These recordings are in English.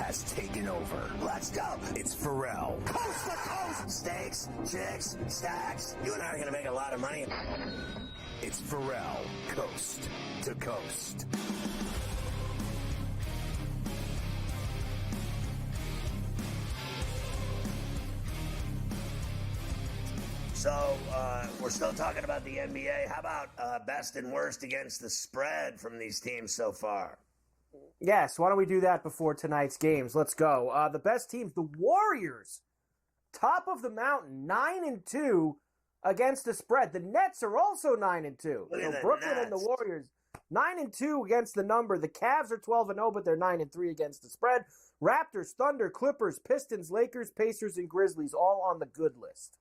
has taken over. Let's go. It's Ferrall. Coast to coast. Steaks, chicks, stacks. You and I are going to make a lot of money. It's Ferrall, coast to coast. So, we're still talking about the NBA. How about best and worst against the spread from these teams so far? Yes, why don't we do that before tonight's games? Let's go. The best teams, the Warriors, top of the mountain, 9-2 against the spread. The Nets are also 9-2. So Brooklyn Nets. and the Warriors, 9-2 against the number. The Cavs are 12-0, but they're 9-3 against the spread. Raptors, Thunder, Clippers, Pistons, Lakers, Pacers, and Grizzlies all on the good list.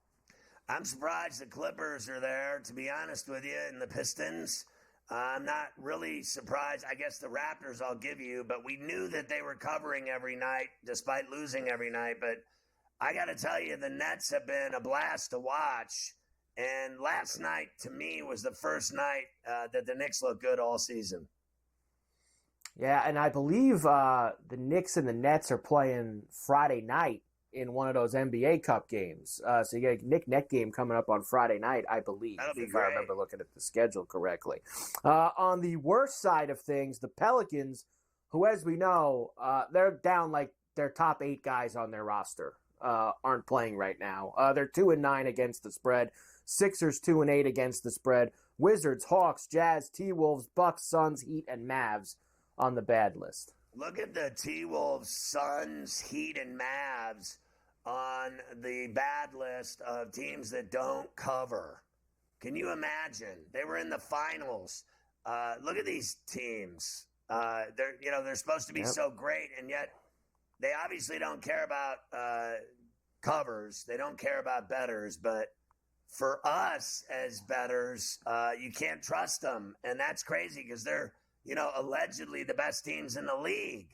I'm surprised the Clippers are there, to be honest with you, and the Pistons. I'm not really surprised. I guess the Raptors I'll give you, but we knew that they were covering every night despite losing every night. But I got to tell you, the Nets have been a blast to watch. And last night, to me, was the first night that the Knicks looked good all season. Yeah, and I believe the Knicks and the Nets are playing Friday night in one of those NBA Cup games. So you get a Knick-Net game coming up on Friday night, I believe, if I remember looking at the schedule correctly. On the worst side of things, the Pelicans, who, as we know, they're down like their top 8 guys on their roster aren't playing right now. They're 2-9 against the spread. Sixers 2-8 against the spread. Wizards, Hawks, Jazz, T-Wolves, Bucks, Suns, Heat, and Mavs on the bad list. Look at the T-Wolves, Suns, Heat, and Mavs on the bad list of teams that don't cover. Can you imagine? They were in the finals. Look at these teams. They're supposed to be so great, and yet they obviously don't care about covers. They don't care about bettors. But for us as bettors, you can't trust them, and that's crazy because they're allegedly the best teams in the league.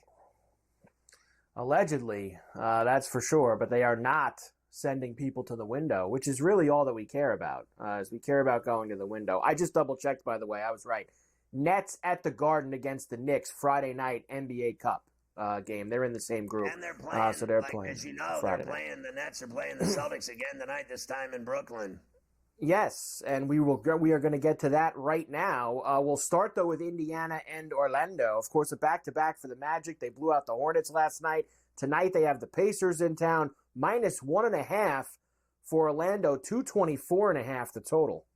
Allegedly, that's for sure, but they are not sending people to the window, which is really all that we care about, is we care about going to the window. I just double-checked, by the way. I was right. Nets at the Garden against the Knicks, Friday night NBA Cup game. They're in the same group. And they're playing, so they're playing. As you know, Friday they're playing. The Nets are playing the Celtics again tonight, this time in Brooklyn. Yes, and we are going to get to that right now. We'll start, though, with Indiana and Orlando. Of course, a back-to-back for the Magic. They blew out the Hornets last night. Tonight they have the Pacers in town, -1.5 for Orlando, 224.5 the total.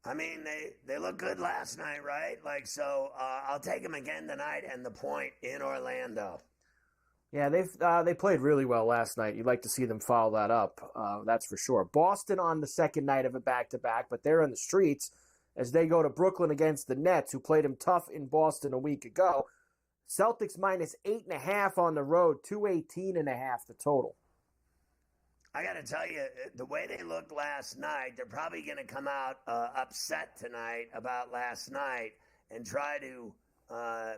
I mean, they look good last night, right? I'll take them again tonight and the point in Orlando. Yeah, they played really well last night. You'd like to see them follow that up, that's for sure. Boston on the second night of a back-to-back, but they're in the streets as they go to Brooklyn against the Nets, who played them tough in Boston a week ago. Celtics -8.5 on the road, 218.5 the total. I got to tell you, the way they looked last night, they're probably going to come out upset tonight about last night and try to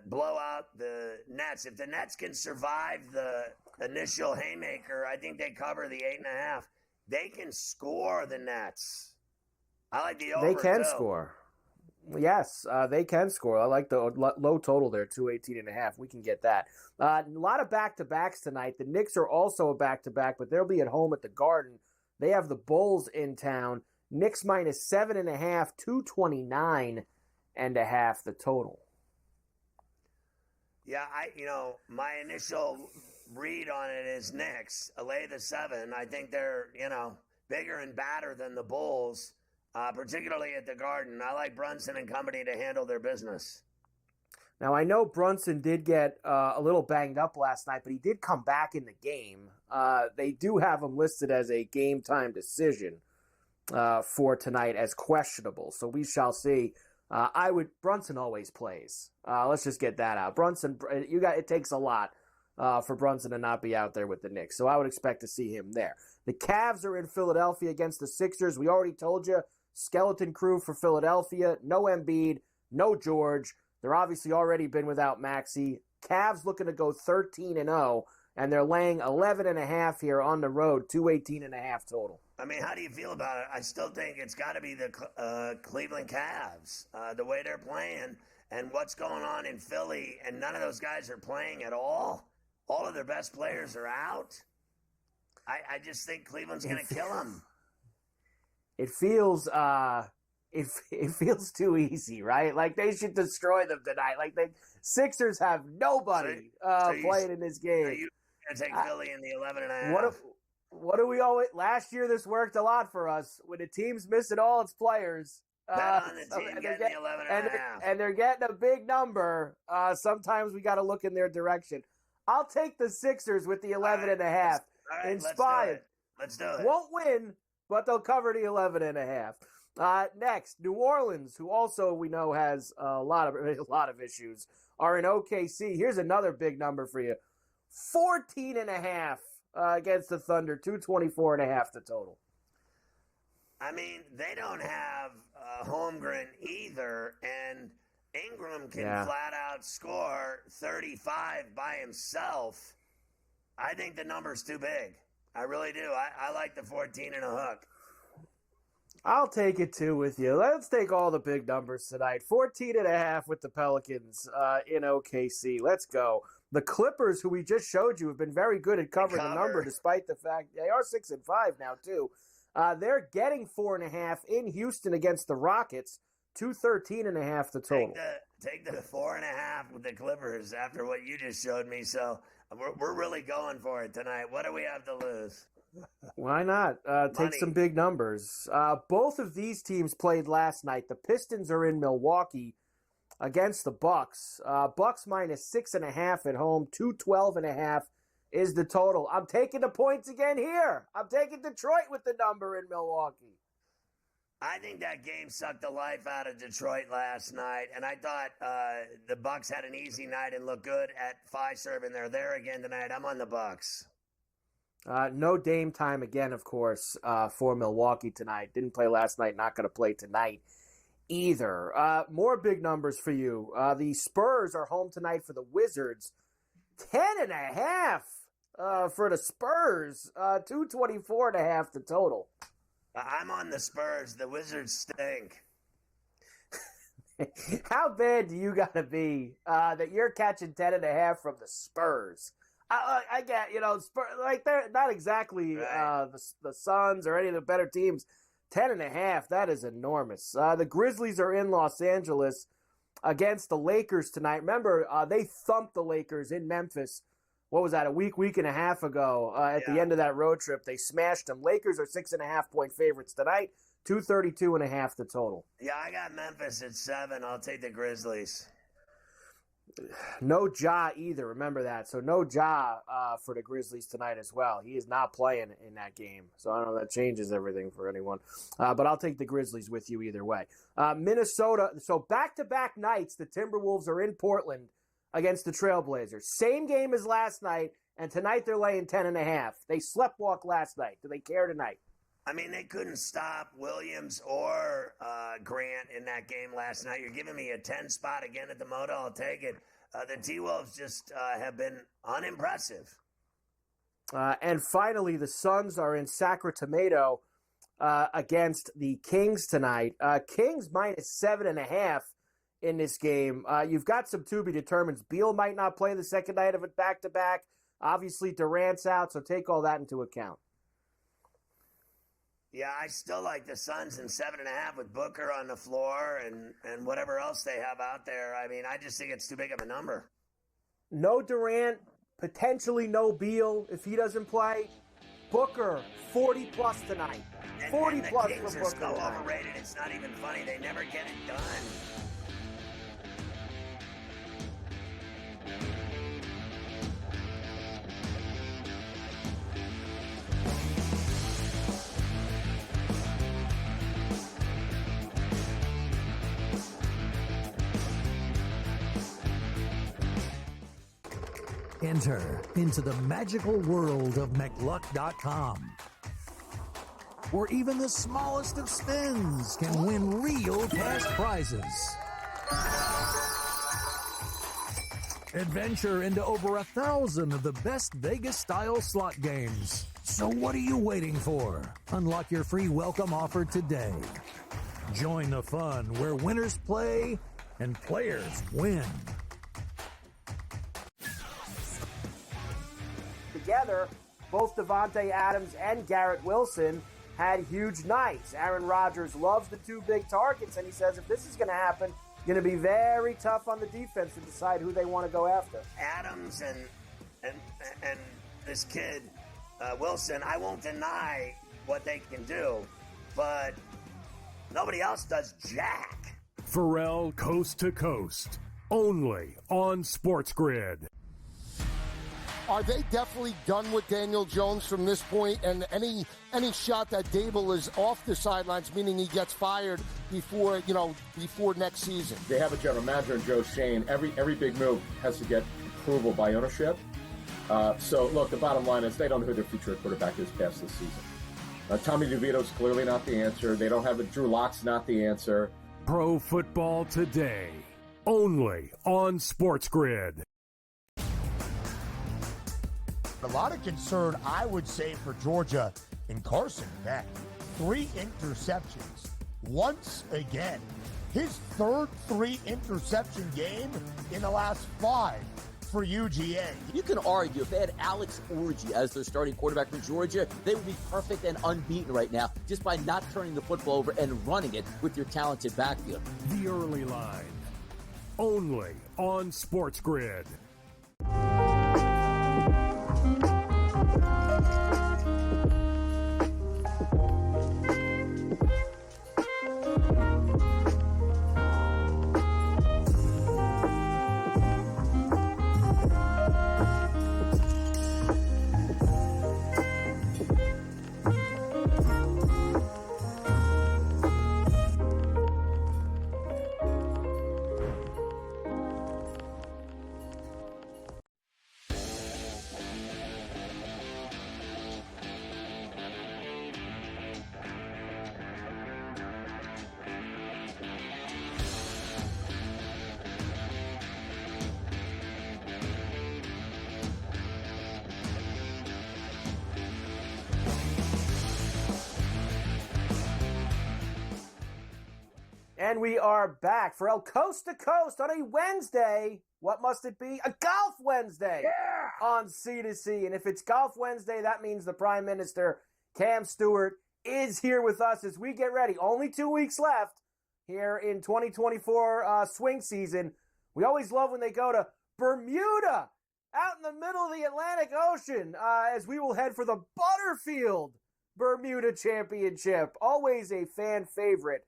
blow out the Nets. If the Nets can survive the initial haymaker, I think they cover the 8.5. They can score the Nets. I like the over. They can too. score. Yes, they can score. I like the low total there, 218.5. We can get that. A lot of back-to-backs tonight. The Knicks are also a back-to-back, but they'll be at home at the Garden. They have the Bulls in town. Knicks -7.5, 229.5 the total. Yeah, my initial read on it is Knicks, lay the 7. I think they're, bigger and badder than the Bulls, particularly at the Garden. I like Brunson and company to handle their business. Now, I know Brunson did get a little banged up last night, but he did come back in the game. They do have him listed as a game-time decision for tonight as questionable, so we shall see. Brunson always plays. Let's just get that out. Brunson, it takes a lot for Brunson to not be out there with the Knicks, so I would expect to see him there. The Cavs are in Philadelphia against the Sixers. We already told you, skeleton crew for Philadelphia. No Embiid, no George. They're obviously already been without Maxey. Cavs looking to go 13-0, and they're laying 11.5 here on the road, 218.5 total. I mean, how do you feel about it? I still think it's got to be the Cleveland Cavs, the way they're playing and what's going on in Philly, and none of those guys are playing at all. all of their best players are out. I just think Cleveland's going to kill them. It feels it feels too easy, right? Like they should destroy them tonight. Like the Sixers have nobody playing in this game. So you're going to take Philly in the 11.5. What do we always? Last year, this worked a lot for us. When the team's missing all its players, Bet on the team getting the 11.5. and they're getting a big number. Sometimes we got to look in their direction. I'll take the Sixers with the 11.5. Inspired. Let's do it. Won't win, but they'll cover the 11.5. Next, New Orleans, who also we know has a lot of issues, are in OKC. Here's another big number for you: 14.5 against the Thunder. 224.5 the total. I mean, they don't have Holmgren either, and Ingram can flat out score 35 by himself. I think the number's too big. I really do. I like the 14 and a hook. I'll take it too with you. Let's take all the big numbers tonight. 14.5 with the Pelicans in OKC. Let's go. The Clippers, who we just showed you, have been very good at covering the number, despite the fact they are 6-5 now too. They're getting 4.5 in Houston against the Rockets. 213.5 the total. Take the 4.5 with the Clippers after what you just showed me. So we're really going for it tonight. What do we have to lose? Why not? Take some big numbers. Both of these teams played last night. The Pistons are in Milwaukee against the Bucks. Bucks minus 6.5 at home. 212.5 is the total. I'm taking the points again here. I'm taking Detroit with the number in Milwaukee. I think that game sucked the life out of Detroit last night, and I thought the Bucks had an easy night and looked good at Fiserv, and they're there again tonight. I'm on the Bucks. No Dame time again, of course, for Milwaukee tonight. Didn't play last night, not going to play tonight either. More big numbers for you. The Spurs are home tonight for the Wizards. 10.5 for the Spurs. 224.5 the total. I'm on the Spurs. The Wizards stink. How bad do you got to be that you're catching 10.5 from the Spurs? I get, Spurs, like they're not exactly the Suns or any of the better teams. 10.5, that is enormous. The Grizzlies are in Los Angeles against the Lakers tonight. Remember, they thumped the Lakers in Memphis. What was that, a week and a half ago at the end of that road trip? They smashed them. Lakers are 6.5-point favorites tonight. 232.5 the total. Yeah, I got Memphis at 7. I'll take the Grizzlies. No Ja either. Remember that. So no Ja for the Grizzlies tonight as well. He is not playing in that game. So I don't know if that changes everything for anyone. But I'll take the Grizzlies with you either way. Minnesota. So back-to-back nights, the Timberwolves are in Portland against the Trailblazers. Same game as last night, and tonight they're laying 10.5. They sleptwalk last night. Do they care tonight? I mean, they couldn't stop Williams or Grant in that game last night. You're giving me a 10 spot again at the Moda. I'll take it. The T-Wolves just have been unimpressive. And finally, the Suns are in Sacramento against the Kings tonight. Kings minus 7.5 in this game. You've got some to be determined. Beal might not play the second night of it back-to-back. Obviously, Durant's out, so take all that into account. Yeah, I still like the Suns in 7.5 with Booker on the floor and whatever else they have out there. I mean, I just think it's too big of a number. No Durant, potentially no Beal if he doesn't play. Booker, 40-plus tonight. 40-plus for Booker. So overrated, it's not even funny. They never get it done. Enter into the magical world of McLuck.com, where even the smallest of spins can win real cash prizes. Adventure into over 1,000 of the best Vegas-style slot games. So what are you waiting for? Unlock your free welcome offer today. Join the fun where winners play and players win. together, both Devontae Adams and Garrett Wilson had huge nights. Aaron Rodgers loves the two big targets, and he says if this is going to happen, it's going to be very tough on the defense to decide who they want to go after. Adams and this kid, Wilson, I won't deny what they can do, but nobody else does jack. Ferrall Coast to Coast, only on SportsGrid. Are they definitely done with Daniel Jones from this point? And any shot that Dable is off the sidelines, meaning he gets fired before next season? They have a general manager in Joe Shane. Every big move has to get approval by ownership. So, look, the bottom line is they don't know who their future quarterback is past this season. Tommy DeVito's clearly not the answer. They don't have Drew Lock's not the answer. Pro Football Today, only on SportsGrid. A lot of concern, I would say, for Georgia in Carson Beck. 3 interceptions once again. His third 3-interception game in the last 5 for UGA. You can argue if they had Alex Orji as their starting quarterback for Georgia, they would be perfect and unbeaten right now just by not turning the football over and running it with your talented backfield. The Early Line, only on SportsGrid. And we are back for El Coast to Coast on a Wednesday. What must it be? A Golf Wednesday on C2C. And if it's Golf Wednesday, that means the Prime Minister, Cam Stewart, is here with us as we get ready. Only 2 weeks left here in 2024 swing season. We always love when they go to Bermuda, out in the middle of the Atlantic Ocean, as we will head for the Butterfield Bermuda Championship. Always a fan favorite.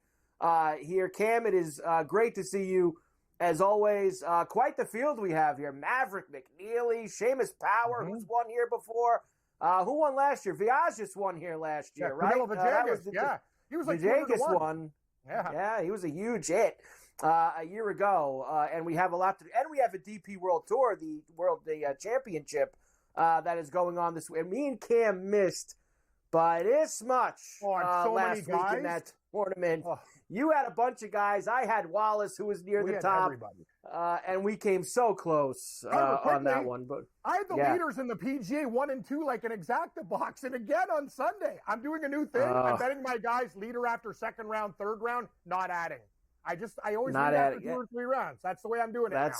Here, Cam, it is great to see you, as always. Quite the field we have here. Maverick McNeely, Seamus Power, who's won here before. Who won last year? Viajes won here last year, right? He was like Viajes won. Yeah, he was a huge hit a year ago. And we have a lot to do. And we have a DP World Tour, the championship that is going on this week. And me and Cam missed by this much last week in that tournament. You had a bunch of guys. I had Wallace, who was near the top, and we came so close on that one. But I had the leaders in the PGA 1 and 2 like an exacta box. And again on Sunday, I'm doing a new thing. I'm betting my guys leader after second round, third round, not adding. I always lead after 2 or 3 rounds. That's the way I'm doing it now.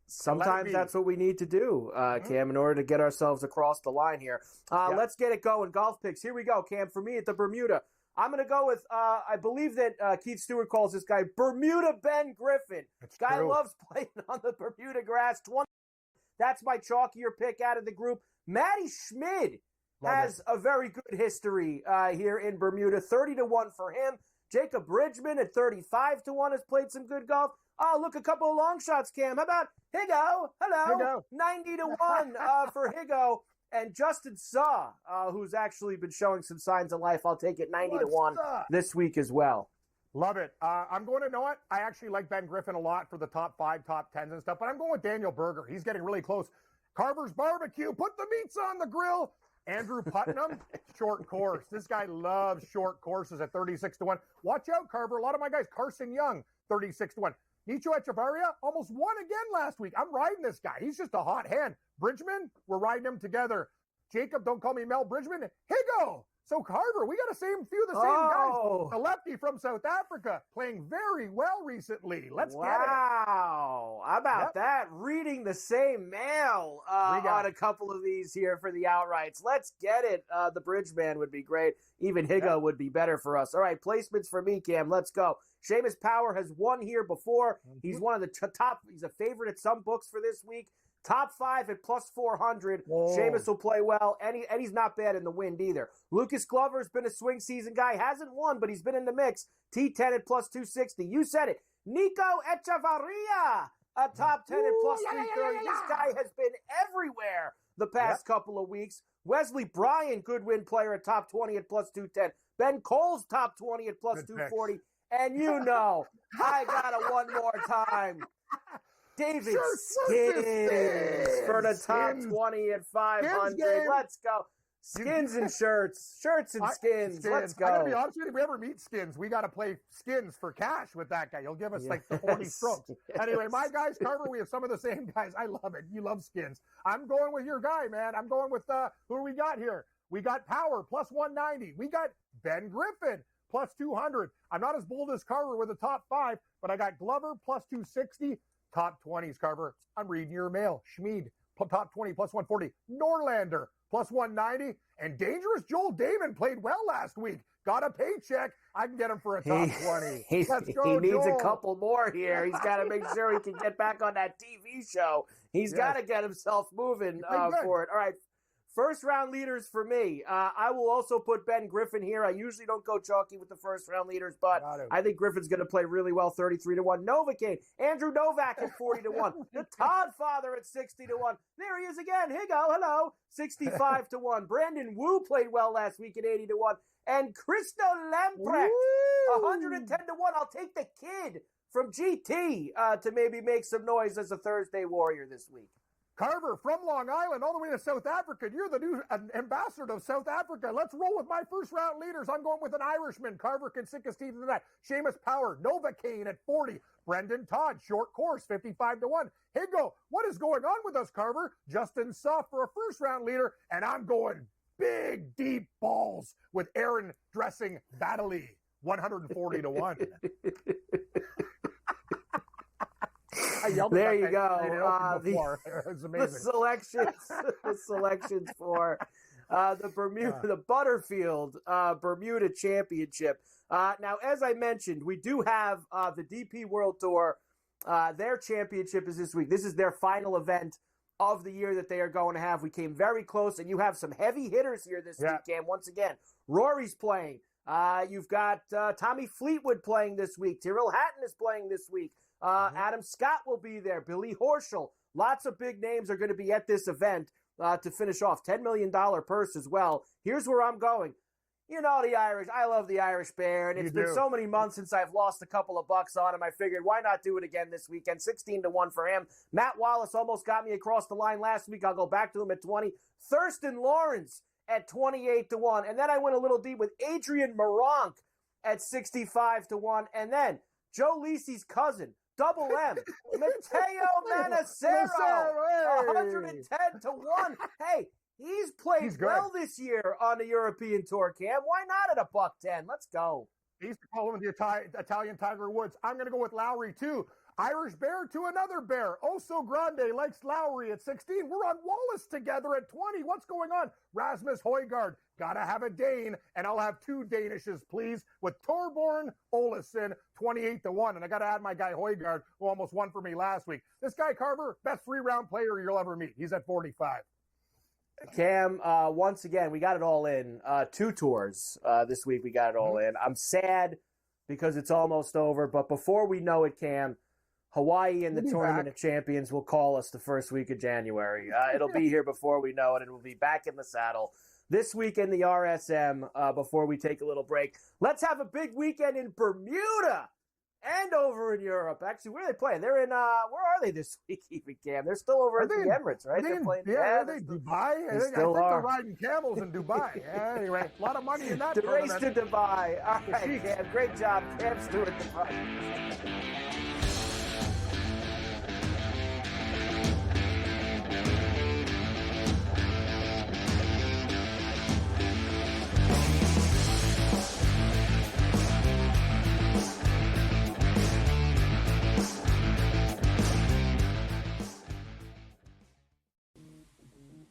Sometimes that's what we need to do, Cam, in order to get ourselves across the line here. Let's get it going. Golf picks. Here we go, Cam. For me at the Bermuda, I'm going to go with, I believe that Keith Stewart calls this guy Bermuda Ben Griffin. Guy loves playing on the Bermuda grass. That's my chalkier pick out of the group. Matty Schmid has a very good history here in Bermuda. 30-1 for him. Jacob Bridgman at 35-1 has played some good golf. Oh, look, a couple of long shots, Cam. How about Higo? Hello. 90-1 for Higo. And Justin Suh, who's actually been showing some signs of life. I'll take it 90-1 this week as well. Love it. I'm going to know what? I actually like Ben Griffin a lot for the top 5, top 10s and stuff, but I'm going with Daniel Berger. He's getting really close. Carver's Barbecue, put the meats on the grill. Andrew Putnam, short course. This guy loves short courses at 36-1. Watch out, Carver. A lot of my guys, Carson Young, 36-1. Nicho Echevarria almost won again last week. I'm riding this guy. He's just a hot hand. Bridgman, we're riding him together. Jacob, don't call me Mel Bridgman. Higo, So, Carver, we got the same guys. A lefty from South Africa playing very well recently. Let's get it. Wow. How about that? Reading the same mail on a couple of these here for the outrights. Let's get it. The Bridgeman would be great. Even Higa would be better for us. All right, placements for me, Cam. Let's go. Seamus Power has won here before. He's one of the top. He's a favorite at some books for this week. Top 5 at plus 400. Whoa. Seamus will play well, and he's not bad in the wind either. Lucas Glover's been a swing season guy. Hasn't won, but he's been in the mix. T10 at plus 260. You said it. Nico Echevarria, a top 10 at plus 330. This guy has been everywhere the past couple of weeks. Wesley Bryan, good win player at top 20 at plus 210. Ben Cole's top 20 at plus 240. And you know, I got it one more time. David Skins for the top 20 at 500. Let's go. Skins and shirts. Shirts and skins. Let's go. I got to be honest with you. If we ever meet Skins, we got to play Skins for cash with that guy. He'll give us like the 40 strokes. Anyway, my guys, Carver, we have some of the same guys. I love it. You love Skins. I'm going with your guy, man. I'm going with who do we got here? We got Power plus 190. We got Ben Griffin plus 200. I'm not as bold as Carver with the top 5, but I got Glover plus 260. Top 20s, Carver. I'm reading your mail. Schmid, top 20 plus 140. Norlander plus 190. And Dangerous Joel Damon played well last week. Got a paycheck. I can get him for a top 20. Let's go, he needs Joel. a couple more here. He's got to make sure he can get back on that TV show. He's got to get himself moving for it. All right. First round leaders for me. I will also put Ben Griffin here. I usually don't go chalky with the first round leaders, but I think Griffin's going to play really well, 33-1. Novocaine, Andrew Novak at 40-1. The Todd Father at 60-1. There he is again. Hello, 65-1. Brandon Wu played well last week at 80-1. And Christo Lamprecht, 110-1. I'll take the kid from GT to maybe make some noise as a Thursday Warrior this week. Carver from Long Island all the way to South Africa. You're the new ambassador of South Africa. Let's roll with my first round leaders. I'm going with an Irishman. Carver can sink his teeth into that. Seamus Power, Novocaine at 40. Brendan Todd, short course, 55-1. Higo, what is going on with us, Carver? Justin Suff for a first round leader. And I'm going big, deep balls with Aaron Dressing Baddeley, 140-1. There you go. The selections for the Butterfield Bermuda Championship. Now, as I mentioned, we do have the DP World Tour. Their championship is this week. This is their final event of the year that they are going to have. We came very close, and you have some heavy hitters here this week, Cam. Once again, Rory's playing. You've got Tommy Fleetwood playing this week. Tyrrell Hatton is playing this week. Adam Scott will be there. Billy Horschel. Lots of big names are going to be at this event to finish off. $10 million purse as well. Here's where I'm going. You know the Irish. I love the Irish Bear, and it's been so many months since I've lost a couple of bucks on him. I figured, why not do it again this weekend? 16-1 for him. Matt Wallace almost got me across the line last week. I'll go back to him at 20. Thurston Lawrence at 28-1. And then I went a little deep with Adrian Moronk at 65-1. And then Joe Lisi's cousin, Double M, Matteo Manacero, 110-1. Hey, he's played well this year on the European Tour, Cam. Why not at $110? Let's go. He used to call him the Italian Tiger Woods. I'm going to go with Lowry, too. Irish Bear to another Bear. Oso Grande likes Lowry at 16. We're on Wallace together at 20. What's going on? Rasmus Højgaard. Gotta have a Dane, and I'll have 2 Danishes, please, with Torborn Olesen, 28-1. And I got to add my guy Højgaard, who almost won for me last week. This guy, Carver, best 3-round player you'll ever meet. He's at 45. Cam, once again, we got it all in. 2 tours this week. We got it all in. I'm sad because it's almost over. But before we know it, Cam, Hawaii and the Tournament of Champions will call us the first week of January. It'll be here before we know it, and we'll be back in the saddle this week in the RSM before we take a little break. Let's have a big weekend in Bermuda and over in Europe. Actually, where are they playing? They're in, where are they this week, even, Cam? They're still over at the Emirates, right? They're playing. Are they Dubai? I think they're riding camels in Dubai. Anyway, a lot of money in that. The race to Dubai. All right, Cam. Great job. Cam Stewart.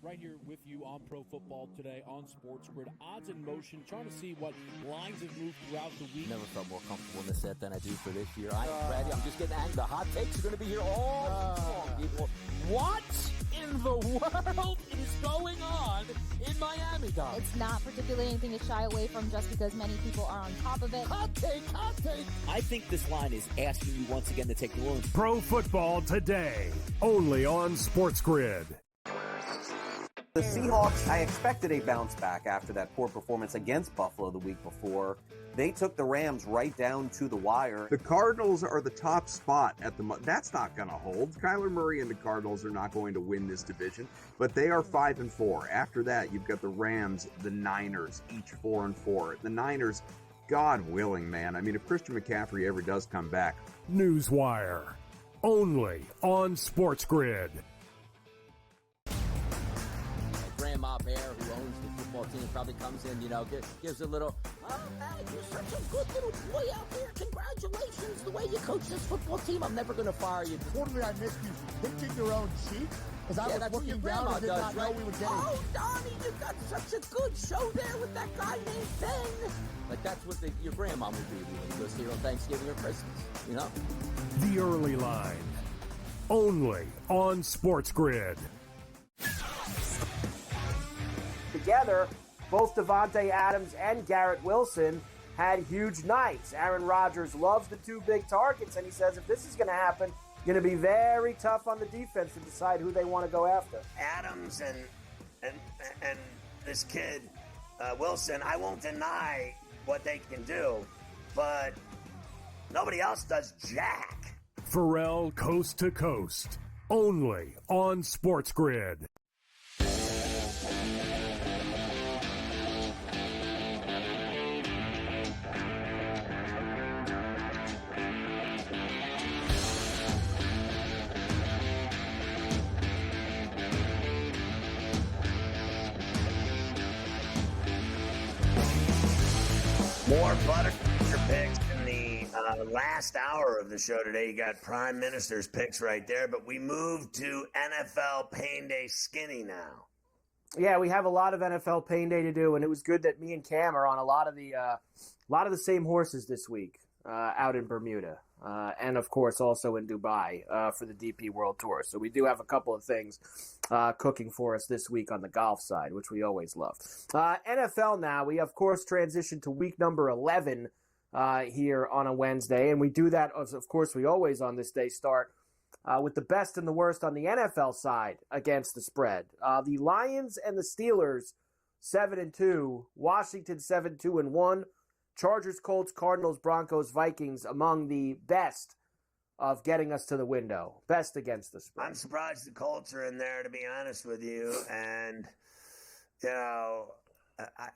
right here with you on Pro Football Today on SportsGrid. Odds in motion, trying to see what lines have moved throughout the week. Never felt more comfortable in this set than I do for this year. I am ready. I'm just getting angry. The hot takes are going to be here all long, people. What in the world is going on in Miami, Dom? It's not particularly anything to shy away from just because many people are on top of it. Hot take, hot take. I think this line is asking you once again to take New Orleans. Pro Football Today, only on SportsGrid. The Seahawks, I expected a bounce back after that poor performance against Buffalo the week before. They took the Rams right down to the wire. The Cardinals are the top spot at the moment. That's not going to hold. Kyler Murray and the Cardinals are not going to win this division, but they are 5-4. After that, you've got the Rams, the Niners, each 4-4. The Niners, God willing, man. I mean, if Christian McCaffrey ever does come back. Newswire, only on SportsGrid. Grandma Bear, who owns the football team, probably comes in, gives a little, oh, man, you're such a good little boy out there. Congratulations, the way you coach this football team. I'm never going to fire you. Quarterly, I missed you pinching your own cheek as I was looking down and did not know we were getting. Oh, Donnie, you got such a good show there with that guy named Ben. Like, that's what your grandma would do when you go see her on Thanksgiving or Christmas, The Early Line, only on SportsGrid. Together, both Devontae Adams and Garrett Wilson had huge nights. Aaron Rodgers loves the two big targets, and he says if this is going to happen, going to be very tough on the defense to decide who they want to go after. Adams and this kid, Wilson, I won't deny what they can do, but nobody else does jack. Ferrall Coast to Coast, only on SportsGrid. More butter picks in the last hour of the show today. You got Prime Minister's picks right there, but we move to NFL Pain Day Skinny now. Yeah, we have a lot of NFL Pain Day to do, and it was good that me and Cam are on a lot of the same horses this week out in Bermuda, and of course also in Dubai for the DP World Tour. So we do have a couple of things cooking for us this week on the golf side, which we always love. NFL now, we of course transition to week number 11 here on a Wednesday, and we do that, of course, we always on this day start with the best and the worst on the NFL side against the spread. The Lions and the Steelers 7-2, Washington 7-2-1, Chargers, Colts, Cardinals, Broncos, Vikings among the best of getting us to the window. Best against the spread. I'm surprised the Colts are in there, to be honest with you. And,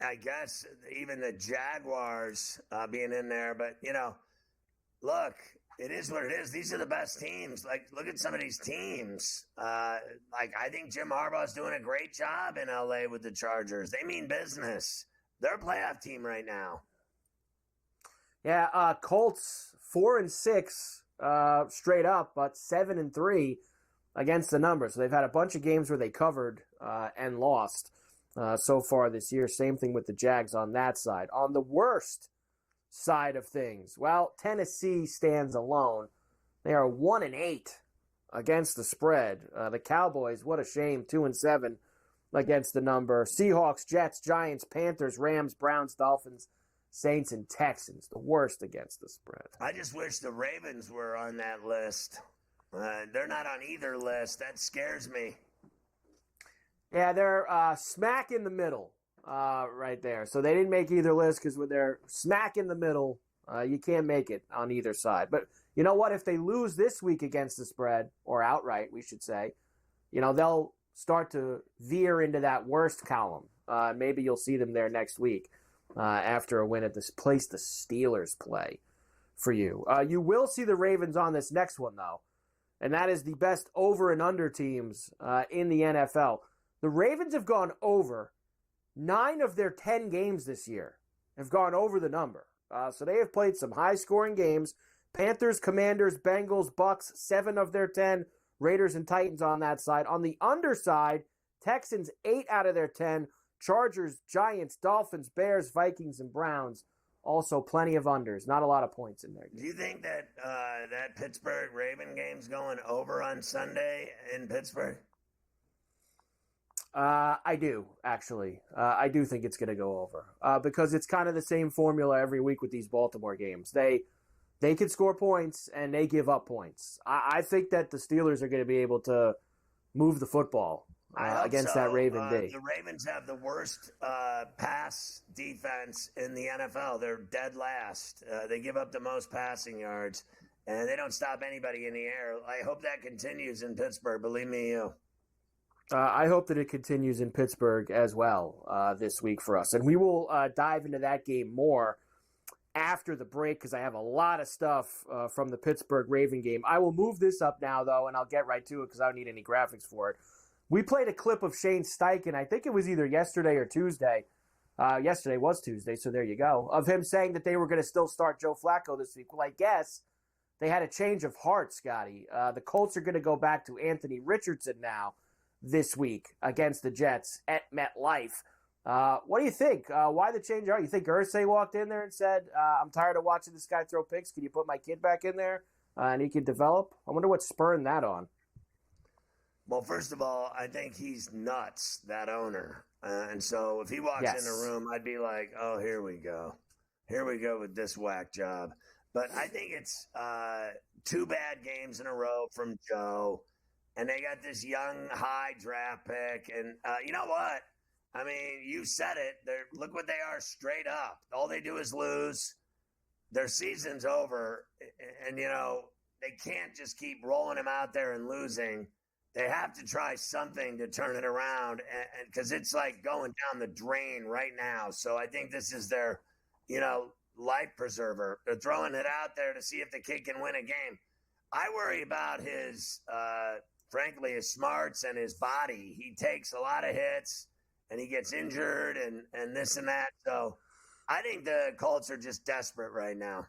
I guess even the Jaguars being in there. But, look, it is what it is. These are the best teams. Like, look at some of these teams. I think Jim Harbaugh's doing a great job in L.A. with the Chargers. They mean business. They're a playoff team right now. Yeah, Colts 4-6 straight up, but 7-3 against the number. So they've had a bunch of games where they covered and lost so far this year. Same thing with the Jags on that side. On the worst side of things, well, Tennessee stands alone. They are 1-8 against the spread. The Cowboys, what a shame, 2-7 against the number. Seahawks, Jets, Giants, Panthers, Rams, Browns, Dolphins, Saints, and Texans, the worst against the spread. I just wish the Ravens were on that list. They're not on either list. That scares me. Yeah, they're smack in the middle right there. So they didn't make either list because when they're smack in the middle, you can't make it on either side. But you know what? If they lose this week against the spread, or outright, we should say, they'll start to veer into that worst column. Maybe you'll see them there next week. After a win at this place the Steelers play for you. You will see the Ravens on this next one, though, and that is the best over and under teams in the NFL. The Ravens have gone over 9 of their 10 games this year, have gone over the number. So they have played some high-scoring games. Panthers, Commanders, Bengals, Bucks, 7 of their 10. Raiders and Titans on that side. On the underside, Texans 8 out of their 10. Chargers, Giants, Dolphins, Bears, Vikings, and Browns. Also plenty of unders. Not a lot of points in there. Do you think that that Pittsburgh Raven game's going over on Sunday in Pittsburgh? I do, actually. I do think it's going to go over because it's kind of the same formula every week with these Baltimore games. They can score points and they give up points. I think that the Steelers are going to be able to move the football against that Raven D. The Ravens have the worst pass defense in the NFL. They're dead last. They give up the most passing yards, and they don't stop anybody in the air. I hope that continues in Pittsburgh. Believe me, you. I hope that it continues in Pittsburgh as well this week for us. And we will dive into that game more after the break because I have a lot of stuff from the Pittsburgh Raven game. I will move this up now, though, and I'll get right to it because I don't need any graphics for it. We played a clip of Shane Steichen. I think it was either yesterday or Tuesday. Yesterday was Tuesday, so there you go. Of him saying that they were going to still start Joe Flacco this week. Well, I guess they had a change of heart, Scotty. The Colts are going to go back to Anthony Richardson now this week against the Jets at MetLife. What do you think? Why the change of heart? You think Irsay walked in there and said, I'm tired of watching this guy throw picks. Can you put my kid back in there and he can develop? I wonder what spurred that on. Well, first of all, I think he's nuts, that owner. And so if he walks in the room, I'd be like, oh, here we go. Here we go with this whack job. But I think it's 2 bad games in a row from Joe. And they got this young, high draft pick. And you know what? I mean, you said it. Look what they are straight up. All they do is lose. Their season's over. And, you know, they can't just keep rolling him out there and losing. They have to try something to turn it around because it's like going down the drain right now. So I think this is their, you know, life preserver. They're throwing it out there to see if the kid can win a game. I worry about his, frankly, his smarts and his body. He takes a lot of hits and he gets injured and this and that. So I think the Colts are just desperate right now.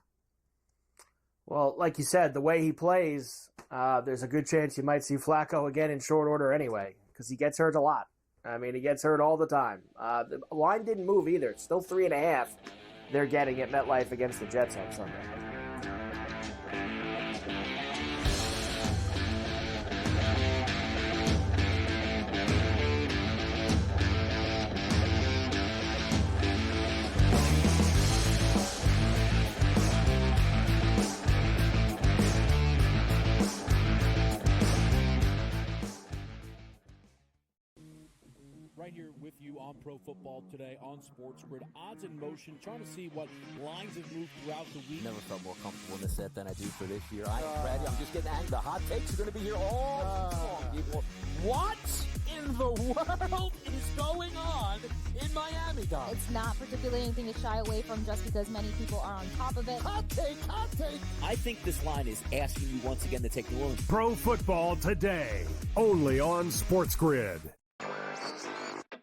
Well, like you said, the way he plays, there's a good chance you might see Flacco again in short order anyway, because he gets hurt a lot. I mean, he gets hurt all the time. The line didn't move either. It's still 3.5 they're getting at MetLife against the Jets on Sunday. Right here with you on Pro Football Today on SportsGrid. Odds in motion, trying to see what lines have moved throughout the week. Never felt more comfortable in the set than I do for this year. I am ready. I'm just getting angry. The hot takes are going to be here all long, people. What in the world is going on in Miami, Dom? It's not particularly anything to shy away from just because many people are on top of it. Hot take, hot take. I think this line is asking you once again to take New Orleans. Pro Football Today, only on SportsGrid.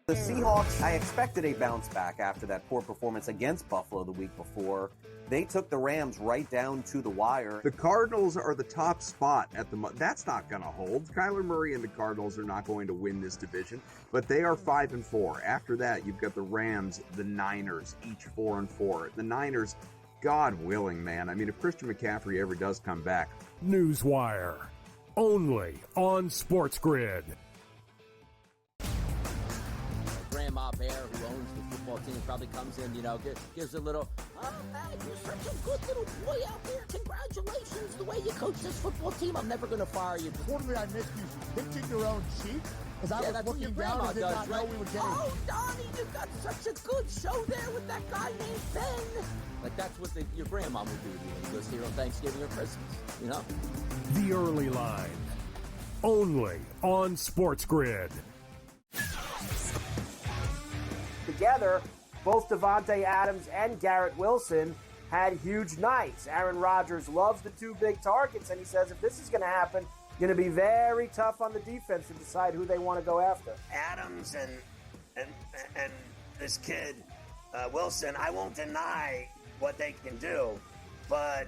The Seahawks, I expected a bounce back after that poor performance against Buffalo the week before. They took the Rams right down to the wire. The Cardinals are the top spot at the that's not going to hold. Kyler Murray and the Cardinals are not going to win this division, but they are 5-4. After that, you've got the Rams, the Niners, each 4-4. The Niners, God willing, man. I mean, if Christian McCaffrey ever does come back. Newswire, only on SportsGrid. Grandma Bear, who owns the football team, probably comes in, you know, gives a little, oh, man, you're such a good little boy out there. Congratulations, the way you coach this football team. I'm never going to fire you. Quarterly, I missed you pinching your own cheek as I was looking down and did not know we were getting. Oh, Donnie, you got such a good show there with that guy named Ben. Like, that's what your grandma would do to you when he goes here on Thanksgiving or Christmas, you know? The Early Line, only on SportsGrid. Together, both Devontae Adams and Garrett Wilson had huge nights. Aaron Rodgers loves the 2 big targets, and he says if this is going to happen, going to be very tough on the defense to decide who they want to go after. Adams and this kid, Wilson, I won't deny what they can do, but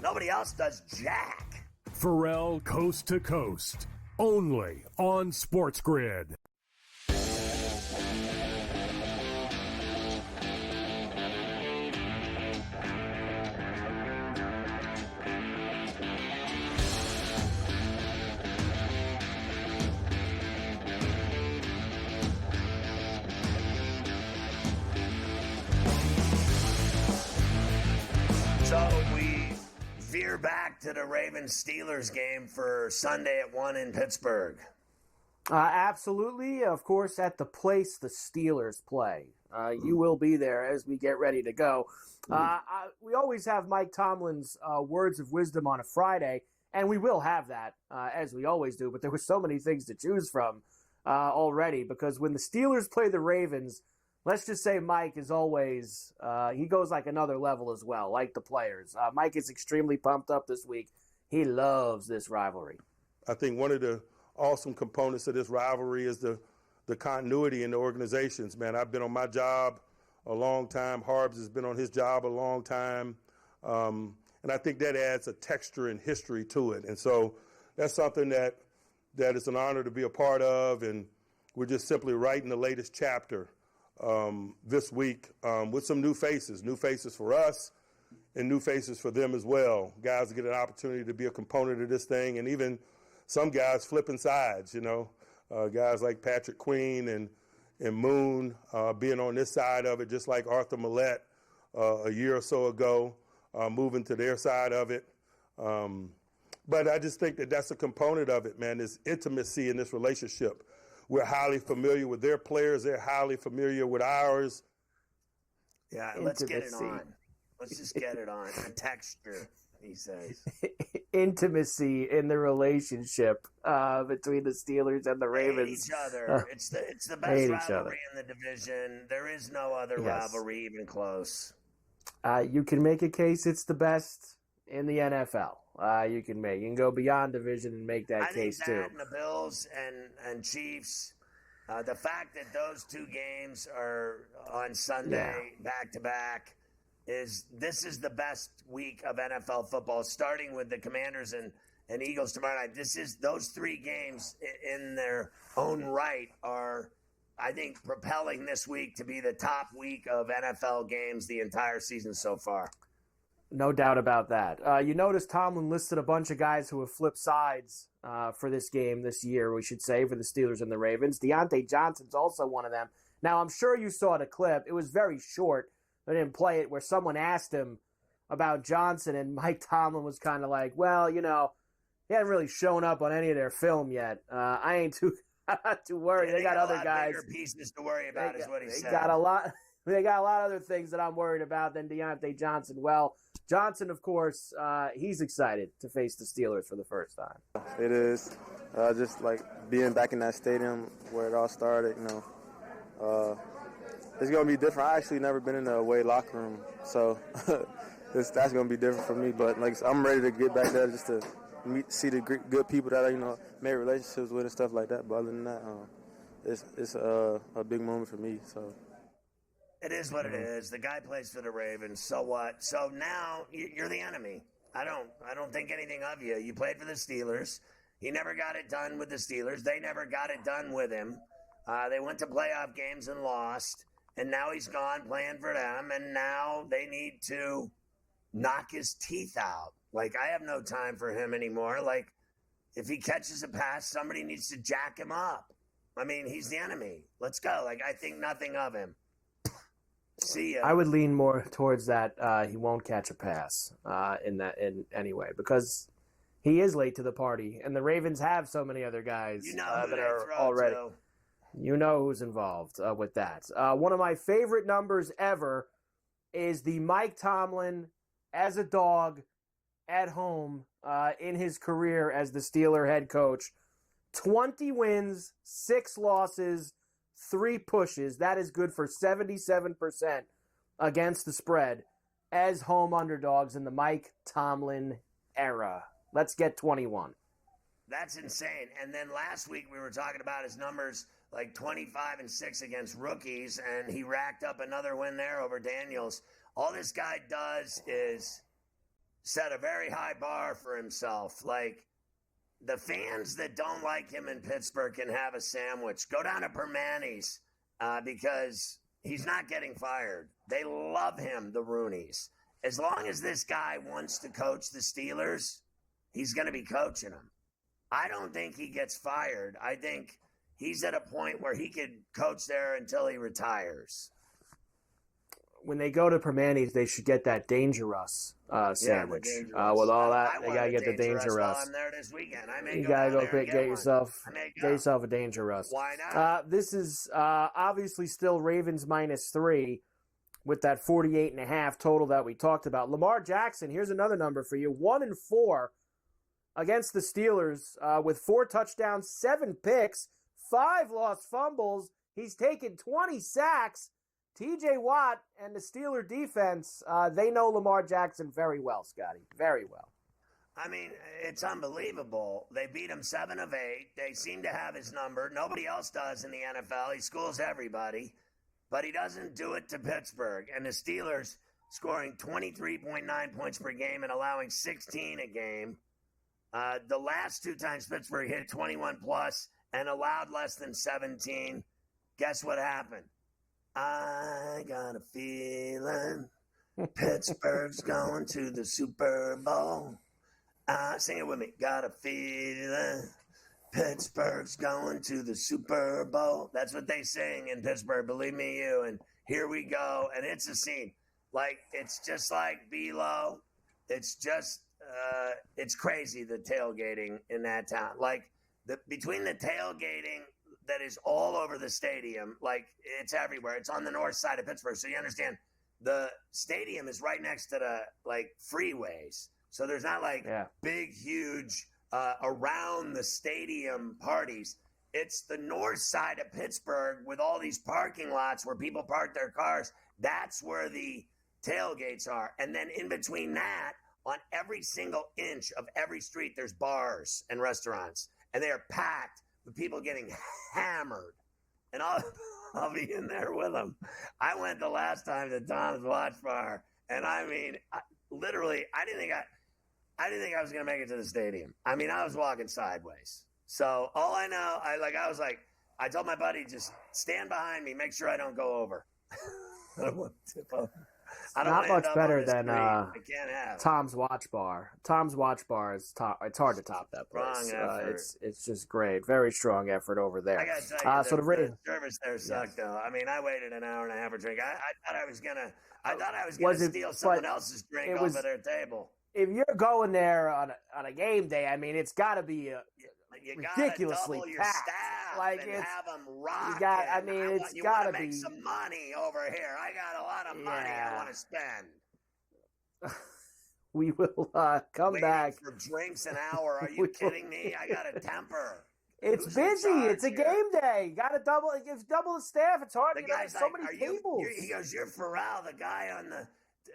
nobody else does jack. Ferrall Coast to Coast, only on SportsGrid. back to the Ravens-Steelers game for Sunday at 1 in Pittsburgh. Absolutely. Of course, at the place the Steelers play. You will be there as we get ready to go. We always have Mike Tomlin's words of wisdom on a Friday, and we will have that, as we always do. But there were so many things to choose from already, because when the Steelers play the Ravens, let's just say Mike is always, he goes like another level as well, like the players. Mike is extremely pumped up this week. He loves this rivalry. I think one of the awesome components of this rivalry is the continuity in the organizations, man. I've been on my job a long time. Harbs has been on his job a long time. And I think that adds a texture and history to it. And so that's something that is an honor to be a part of. And we're just simply writing the latest chapter this week with some new faces for us and new faces for them as well. Guys get an opportunity to be a component of this thing, and even some guys flipping sides, guys like Patrick Queen and Moon being on this side of it, just like Arthur Millette a year or so ago, moving to their side of it. But I just think that that's a component of it, man, this intimacy in this relationship. We're highly familiar with their players. They're highly familiar with ours. Yeah, let's get it on. Let's just get it on. A texture, he says. Intimacy in the relationship between the Steelers and the Ravens. Hate each other. It's the best rivalry in the division. There is no other rivalry even close. You can make a case it's the best in the NFL. You can go beyond division and make that case too. I think that and the Bills and Chiefs, the fact that those two games are on Sunday back to back, this is the best week of NFL football, starting with the Commanders and Eagles tomorrow night. Those three games in their own right are, I think, propelling this week to be the top week of NFL games the entire season so far. No doubt about that. You notice Tomlin listed a bunch of guys who have flipped sides for this game this year, we should say, for the Steelers and the Ravens. Deontay Johnson's also one of them. Now, I'm sure you saw the clip. It was very short. I didn't play it, where someone asked him about Johnson, and Mike Tomlin was kind of like, well, he hasn't really shown up on any of their film yet. I ain't too worried. Yeah, they got other guys. Bigger pieces to worry about is what he said. They got a lot of other things that I'm worried about than Deontay Johnson. Well, Johnson, of course, he's excited to face the Steelers for the first time. It is. Just like being back in that stadium where it all started, it's going to be different. I actually never been in a away locker room, so that's going to be different for me. But I'm ready to get back there just to see the good people that I made relationships with and stuff like that. But other than that, it's a big moment for me. So it is what it is. The guy plays for the Ravens. So what? So now you're the enemy. I don't think anything of you. You played for the Steelers. He never got it done with the Steelers. They never got it done with him. They went to playoff games and lost. And now he's gone playing for them, and now they need to knock his teeth out. I have no time for him anymore. If he catches a pass, somebody needs to jack him up. I mean, he's the enemy. Let's go. I think nothing of him. See ya. I would lean more towards that he won't catch a pass in any way, because he is late to the party, and the Ravens have so many other guys that are already. You know who's involved with that. One of my favorite numbers ever is the Mike Tomlin as a dog at home in his career as the Steeler head coach. 20 wins, 6 losses, 3 pushes. That is good for 77% against the spread as home underdogs in the Mike Tomlin era. Let's get 21. That's insane. And then last week we were talking about his numbers, 25-6 against rookies, and he racked up another win there over Daniels. All this guy does is set a very high bar for himself. The fans that don't like him in Pittsburgh can have a sandwich. Go down to Permanis because he's not getting fired. They love him, the Roonies. As long as this guy wants to coach the Steelers, he's going to be coaching them. I don't think he gets fired. I think he's at a point where he could coach there until he retires. when they go to Permanis, they should get that Dangerous sandwich. With all that, they gotta get the Dangerous. I'm there this weekend. You gotta go get yourself a Dangerous. Why not? This is obviously still Ravens -3 with that 48.5 total that we talked about. Lamar Jackson, here's another number for you: 1-4 against the Steelers with 4 touchdowns, 7 picks, 5 lost fumbles. He's taken 20 sacks. TJ Watt and the Steeler defense, they know Lamar Jackson very well, Scotty. Very well. I mean, it's unbelievable. They beat him 7 of 8. They seem to have his number. Nobody else does in the NFL. He schools everybody. But he doesn't do it to Pittsburgh. And the Steelers scoring 23.9 points per game and allowing 16 a game. The last 2 times Pittsburgh hit 21-plus and allowed less than 17, guess what happened? I got a feeling Pittsburgh's going to the Super Bowl. Sing it with me. Got a feeling Pittsburgh's going to the Super Bowl. That's what they sing in Pittsburgh, believe me you. And here we go. And it's a scene. Like, it's just like B-Lo. It's just, it's crazy, the tailgating in that town. Like, between the tailgating that is all over the stadium, like, it's everywhere. It's on the north side of Pittsburgh. So you understand, the stadium is right next to the, like, freeways. So there's not, like, big, huge, around the stadium parties. It's the north side of Pittsburgh with all these parking lots where people park their cars. That's where the tailgates are. And then in between that, on every single inch of every street, there's bars and restaurants. And they are packed with people getting hammered. And I'll be in there with them. I went the last time to Tom's Watch Bar. And I mean, literally, I didn't think I was going to make it to the stadium. I mean, I was walking sideways. So all I know, I told my buddy, just stand behind me, make sure I don't go over. I don't want to tip over. Not much better than Tom's Watch Bar. Tom's Watch Bar is it's hard to top that place. It's just great. Very strong effort over there. I gotta tell you, the service there sucked though. I mean, I waited an hour and a half for a drink. I thought I was gonna steal someone else's drink off of their table. If you're going there on a game day, I mean, it's got to be ridiculously double your packed. staff Like and it's, have them rock. It's got to be. Make some money over here. I got a lot of money I want to spend. We will come back for drinks an hour. Are you kidding me? I got a temper. It's busy. It's a game day. Got to double. It's double the staff. It's hard. The guy's so many tables. He goes, "You're Ferrall, the guy on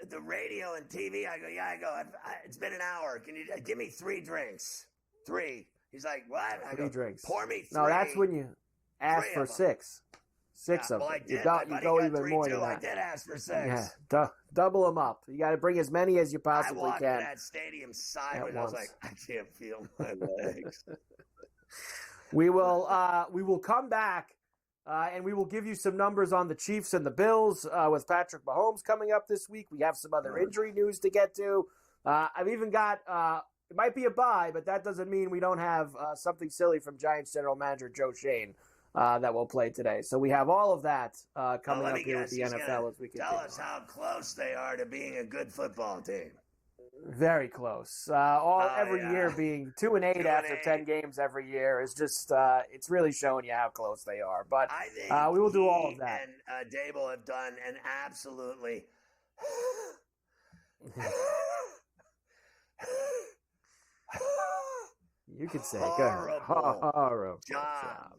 the radio and TV." I go, "Yeah." I go, "It's been an hour. Can you give me 3 drinks? 3." He's like, "What?" I go, 3 drinks. Pour me 3. No, that's when you ask for 6. 6 of them. I did. You go even more than that. I did ask for 6. Yeah, double them up. You got to bring as many as you possibly I walked can. in that stadium sideways. I was like, I can't feel my legs. We will come back. And we will give you some numbers on the Chiefs and the Bills with Patrick Mahomes coming up this week. We have some other injury news to get to. I've even got it might be a bye, but that doesn't mean we don't have something silly from Giants general manager Joe Shane that will play today. So we have all of that coming up here with the NFL as we continue. Tell us how close they are to being a good football team. Very close. Every year being 2-8 after 10 games every year is just it's really showing you how close they are. But I think we will do all of that. And Dable have done an absolutely you could say horrible job.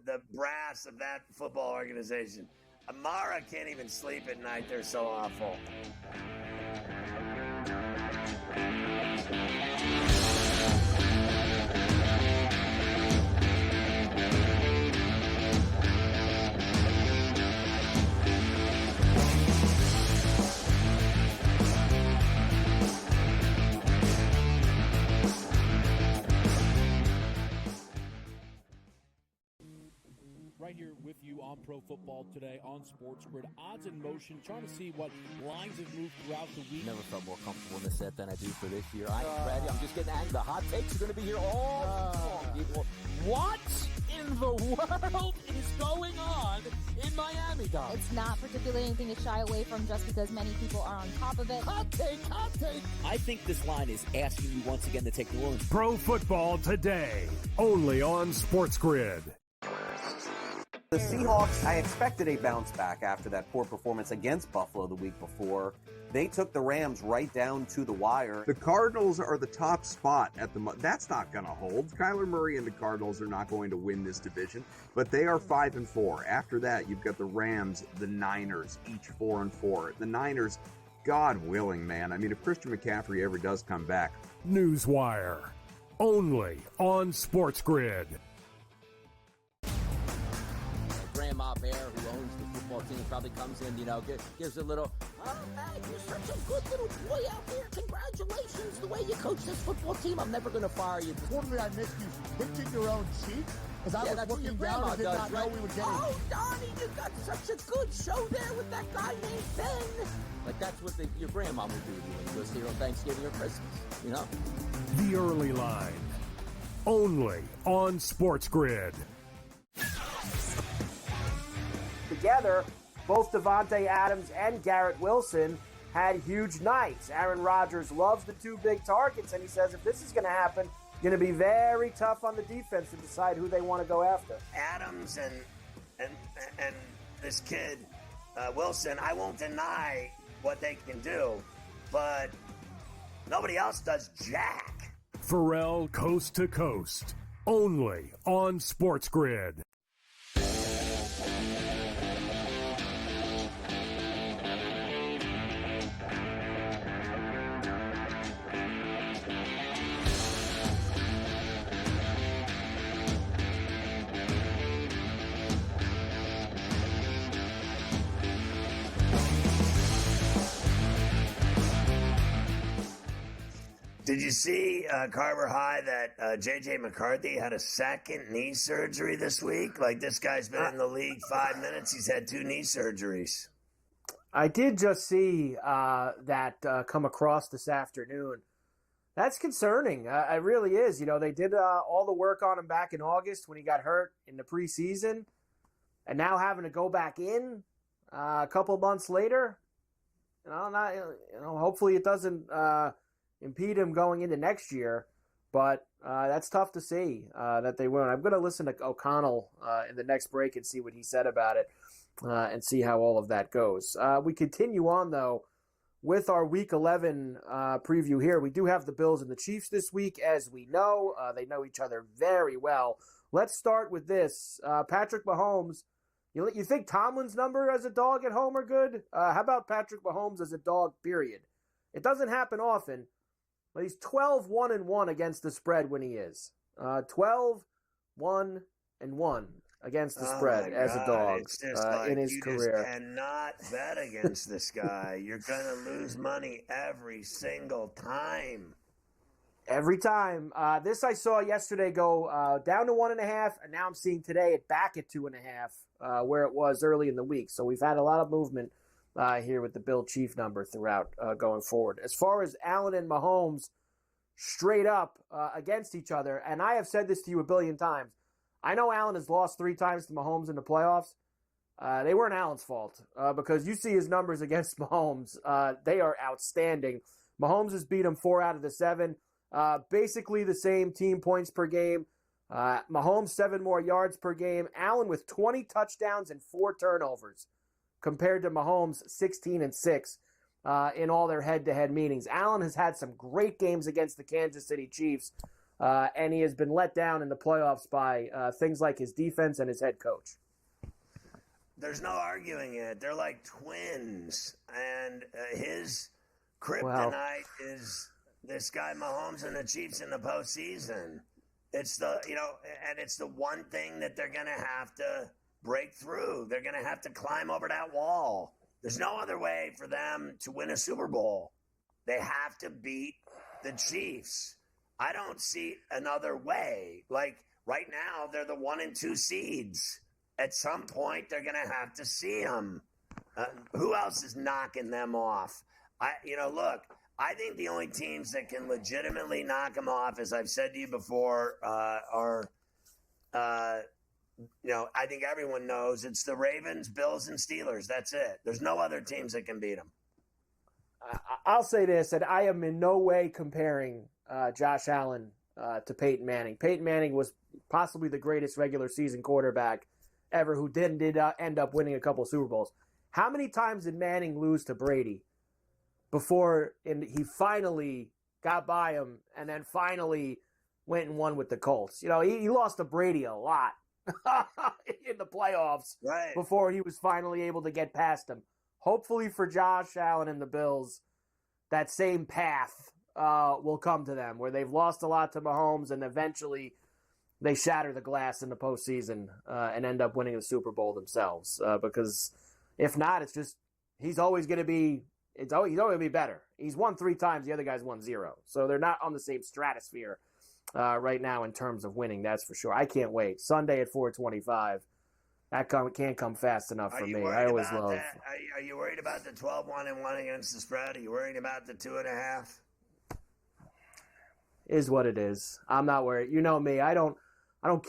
The brass of that football organization. Amara can't even sleep at night. They're so awful. Right here with you on Pro Football Today on SportsGrid. Odds in motion, trying to see what lines have moved throughout the week. Never felt more comfortable in this set than I do for this year. I am ready. I'm just getting angry. The hot takes are going to be here all long, people. What in the world is going on in Miami, Dom? It's not particularly anything to shy away from just because many people are on top of it. Hot take. I think this line is asking you once again to take New Orleans. Pro Football Today, only on SportsGrid. The Seahawks, I expected a bounce back after that poor performance against Buffalo the week before. They took the Rams right down to the wire. The Cardinals are the top spot at the that's not going to hold. Kyler Murray and the Cardinals are not going to win this division, but they are 5-4. After that, you've got the Rams, the Niners, each 4-4. The Niners, God willing, man. I mean, if Christian McCaffrey ever does come back. Newswire, only on SportsGrid. Grandma Bear, who owns the football team, probably comes in, gives a little, oh, man, you're such a good little boy out there. Congratulations, the way you coach this football team. I'm never going to fire you. Quarterly, I missed you pinching your own cheek as I was looking down and did not know we were getting. Oh, Donnie, you got such a good show there with that guy named Ben. Like, that's what your grandma would do to you when you was here on Thanksgiving or Christmas, The Early Line, only on SportsGrid. Together, both Devontae Adams and Garrett Wilson had huge nights. Aaron Rodgers loves the two big targets, and he says if this is going to happen, going to be very tough on the defense to decide who they want to go after. Adams and this kid Wilson, I won't deny what they can do, but nobody else does jack. Ferrall Coast to Coast, only on SportsGrid. Did you see, Carver High, that J.J. McCarthy had a second knee surgery this week? Like, this guy's been in the league 5 minutes. He's had 2 knee surgeries. I did just see that come across this afternoon. That's concerning. It really is. They did all the work on him back in August when he got hurt in the preseason. And now having to go back in a couple months later, hopefully it doesn't impede him going into next year, but that's tough to see that they won't. I'm going to listen to O'Connell in the next break and see what he said about it and see how all of that goes. We continue on, though, with our Week 11 preview here. We do have the Bills and the Chiefs this week, as we know. They know each other very well. Let's start with this. Patrick Mahomes, you think Tomlin's number as a dog at home are good? How about Patrick Mahomes as a dog, period? It doesn't happen often. But he's 12-1-1 against the spread when he is. 12-1-1 against the spread as a dog in his career. You just cannot bet against this guy. You're going to lose money every single time. Every time. This I saw yesterday go down to 1.5, and now I'm seeing today it back at 2.5, where it was early in the week. So we've had a lot of movement here with the Bill Chief number throughout going forward. As far as Allen and Mahomes straight up against each other, and I have said this to you a billion times, I know Allen has lost 3 times to Mahomes in the playoffs. They weren't Allen's fault because you see his numbers against Mahomes. They are outstanding. Mahomes has beat him 4 out of the 7. Basically the same team points per game. Mahomes 7 more yards per game. Allen with 20 touchdowns and 4 turnovers, compared to Mahomes 16-6 in all their head-to-head meetings. Allen has had some great games against the Kansas City Chiefs, and he has been let down in the playoffs by things like his defense and his head coach. There's no arguing it. They're like twins, and his kryptonite is this guy Mahomes and the Chiefs in the postseason. It's and it's the one thing that they're going to have to break through. They're going to have to climb over that wall. There's no other way for them to win a Super Bowl. They have to beat the Chiefs. I don't see another way. Like right now, they're the 1 and 2 seeds. At some point, they're going to have to see them. Who else is knocking them off? Look, I think the only teams that can legitimately knock them off, as I've said to you before, are I think everyone knows it's the Ravens, Bills, and Steelers. That's it. There's no other teams that can beat them. I'll say this, and I am in no way comparing Josh Allen to Peyton Manning. Peyton Manning was possibly the greatest regular season quarterback ever who did end up winning a couple of Super Bowls. How many times did Manning lose to Brady before he finally got by him and then finally went and won with the Colts? He lost to Brady a lot in the playoffs before he was finally able to get past him. Hopefully for Josh Allen and the Bills, that same path will come to them, where they've lost a lot to Mahomes and eventually they shatter the glass in the postseason and end up winning the Super Bowl themselves. Because if not, it's just he's always going to be better. He's won 3 times, the other guy's won 0. So they're not on the same stratosphere right now in terms of winning, that's for sure. I can't wait. Sunday at 4:25. That can't come fast enough for me. I always love. Are you worried about the 12-1-1 against the spread? Are you worried about the 2.5? Is what it is. I'm not worried. You know me. I don't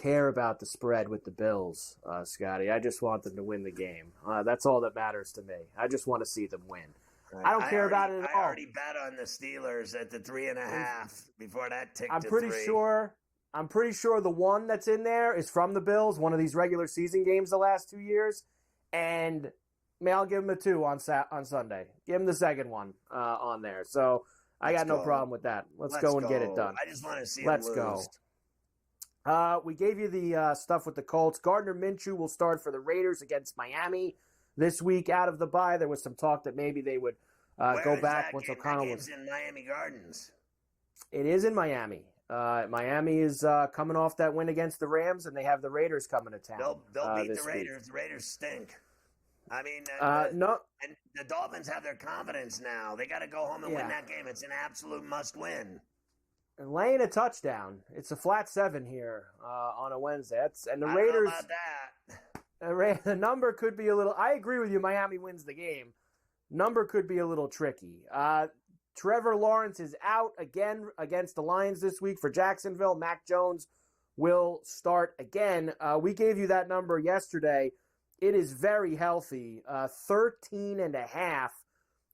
care about the spread with the Bills, Scotty. I just want them to win the game. That's all that matters to me. I just want to see them win. Right. I don't care about it at all. I already bet on the Steelers at the 3.5 before that ticked I'm to pretty 3. sure. I'm pretty sure the one that's in there is from the Bills, one of these regular season games the last 2 years, and I'll give them a 2 on Sunday. Give them the second one on there. So I got no problem with that. Let's go and get it done. I just want to see Let's them go. lose. We gave you the stuff with the Colts. Gardner Minshew will start for the Raiders against Miami this week out of the bye. There was some talk that maybe they would go back once O'Connell was in Miami Gardens. It is in Miami. Miami is coming off that win against the Rams, and they have the Raiders coming to town. They'll beat the Raiders. The Raiders stink. I mean, no. And the Dolphins have their confidence now. They got to go home and win that game. It's an absolute must-win. And laying a touchdown. It's a flat 7 here on a Wednesday. And the I Raiders. don't know about that. The number could be a little. I agree with you. Miami wins the game. Number could be a little tricky. Trevor Lawrence is out again against the Lions this week for Jacksonville. Mac Jones will start again. We gave you that number yesterday. It is very healthy. 13.5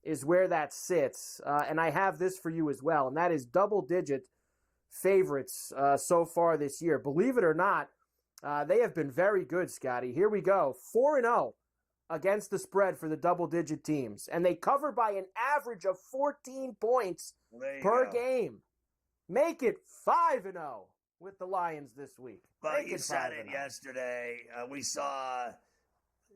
is where that sits. And I have this for you as well, and that is double-digit favorites so far this year. Believe it or not, they have been very good, Scotty. Here we go. 4-0 against the spread for the double-digit teams. And they cover by an average of 14 points per game. Make it 5-0 with the Lions this week. But you said it yesterday. We saw,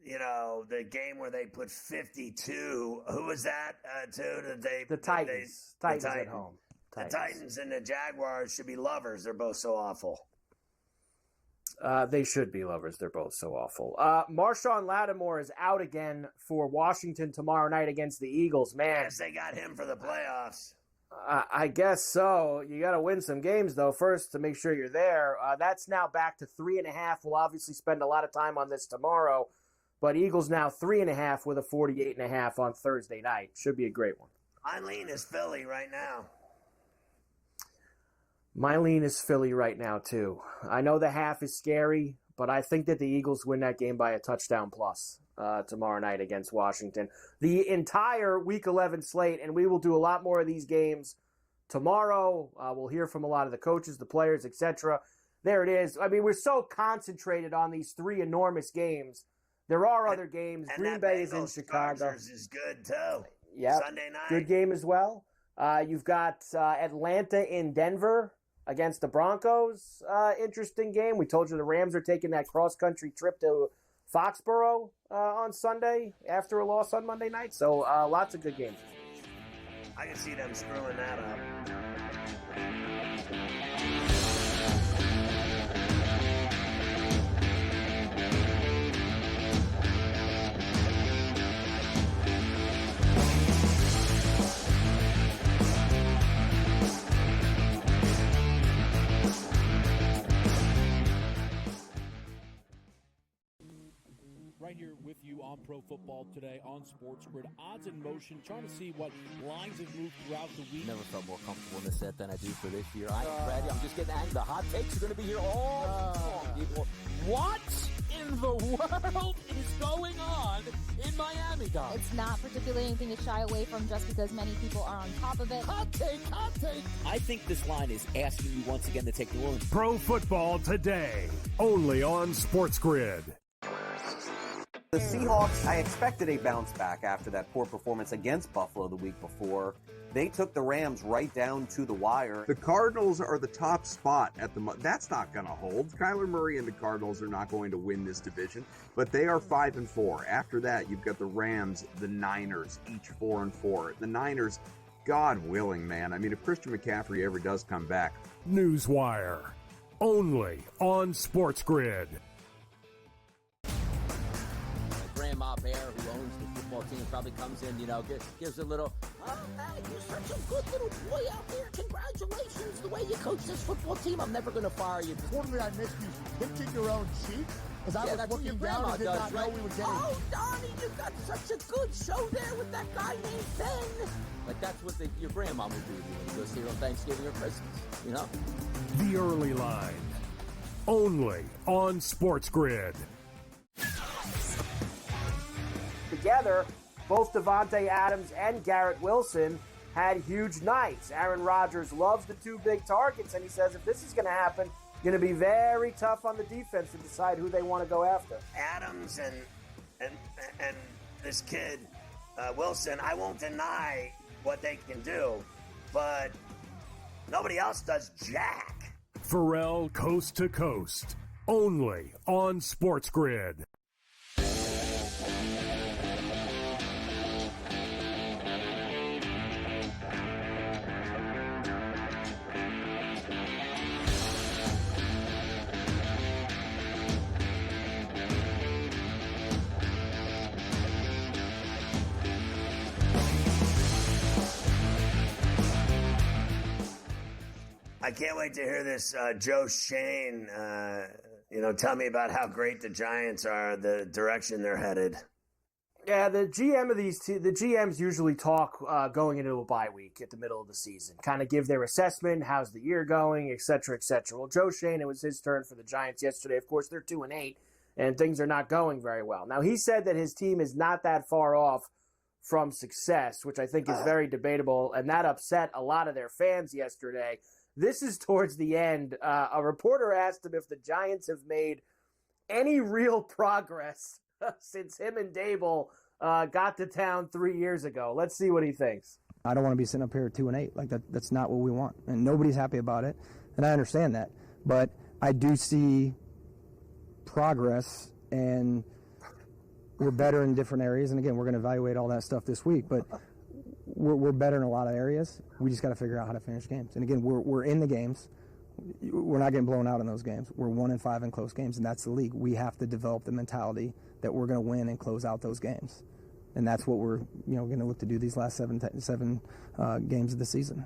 the game where they put 52. Who was that to? The Titans. Titans at home. The Titans and the Jaguars should be lovers. They're both so awful. They should be lovers. They're both so awful. Marshawn Lattimore is out again for Washington tomorrow night against the Eagles. Man, yes, they got him for the playoffs. I guess so. You got to win some games, though, first to make sure you're there. That's now back to 3.5. We'll obviously spend a lot of time on this tomorrow. But Eagles now 3.5 with a 48.5 on Thursday night. Should be a great one. I lean is Philly right now. My lean is Philly right now, too. I know the half is scary, but I think that the Eagles win that game by a touchdown plus tomorrow night against Washington. The entire Week 11 slate, and we will do a lot more of these games tomorrow. We'll hear from a lot of the coaches, the players, etc. There it is. I mean, we're so concentrated on these 3 enormous games. There are other games. And Green Bay is in Chicago. Chargers is good, too. Yeah, Sunday night. Good game as well. You've got Atlanta in Denver against the Broncos. Interesting game. We told you the Rams are taking that cross-country trip to Foxborough on Sunday after a loss on Monday night. So lots of good games. I can see them screwing that up. Right here with you on Pro Football Today on SportsGrid. Odds in motion, trying to see what lines have moved throughout the week. Never felt more comfortable in this set than I do for this year. I am ready. I'm just getting angry. The hot takes are going to be here all long, people. What in in the world is going on in Miami, guys? It's not particularly anything to shy away from just because many people are on top of it. Hot take, hot take. I think this line is asking you once again to take New Orleans. Pro Football Today, only on SportsGrid. The Seahawks, I expected a bounce back after that poor performance against Buffalo the week before. They took the Rams right down to the wire. The Cardinals are the top spot at the that's not going to hold. Kyler Murray and the Cardinals are not going to win this division, but they are 5-4. After that, you've got the Rams, the Niners, each 4-4. The Niners, God willing, man. I mean, if Christian McCaffrey ever does come back. Newswire, only on SportsGrid. Grandma Bear, who owns the football team, probably comes in, gives a little, oh, man, you're such a good little boy out there. Congratulations, the way you coach this football team. I'm never going to fire you. Quarterly, I missed you pinching your own cheek as I was looking down and did not know we were getting. Oh, Donnie, you got such a good show there with that guy named Ben. Like, that's what your grandma would do when you go see her on Thanksgiving or Christmas, The Early Line, only on SportsGrid. Together, both Devontae Adams and Garrett Wilson had huge nights. Aaron Rodgers loves the two big targets, and he says if this is going to happen, going to be very tough on the defense to decide who they want to go after. Adams and this kid Wilson, I won't deny what they can do, but nobody else does jack. Ferrall Coast to Coast, only on SportsGrid. I can't wait to hear this Joe Shane, tell me about how great the Giants are, the direction they're headed. Yeah, the GM of the GMs usually talk going into a bye week at the middle of the season, kind of give their assessment, how's the year going, et cetera, et cetera. Well, Joe Shane, it was his turn for the Giants yesterday. Of course, they're 2-8, and things are not going very well. Now, he said that his team is not that far off from success, which I think is very debatable, and that upset a lot of their fans yesterday. This is towards the end. A reporter asked him if the Giants have made any real progress since him and Dable got to town 3 years ago. Let's see what he thinks. I don't want to be sitting up here at 2-8. Like that's not what we want, and nobody's happy about it. And I understand that, but I do see progress, and we're better in different areas. And again, we're going to evaluate all that stuff this week, but we're better in a lot of areas. We just got to figure out how to finish games. And again, we're in the games. We're not getting blown out in those games. We're 1-5 in close games, and that's the league. We have to develop the mentality that we're going to win and close out those games. And that's what we're going to look to do these last seven games of the season.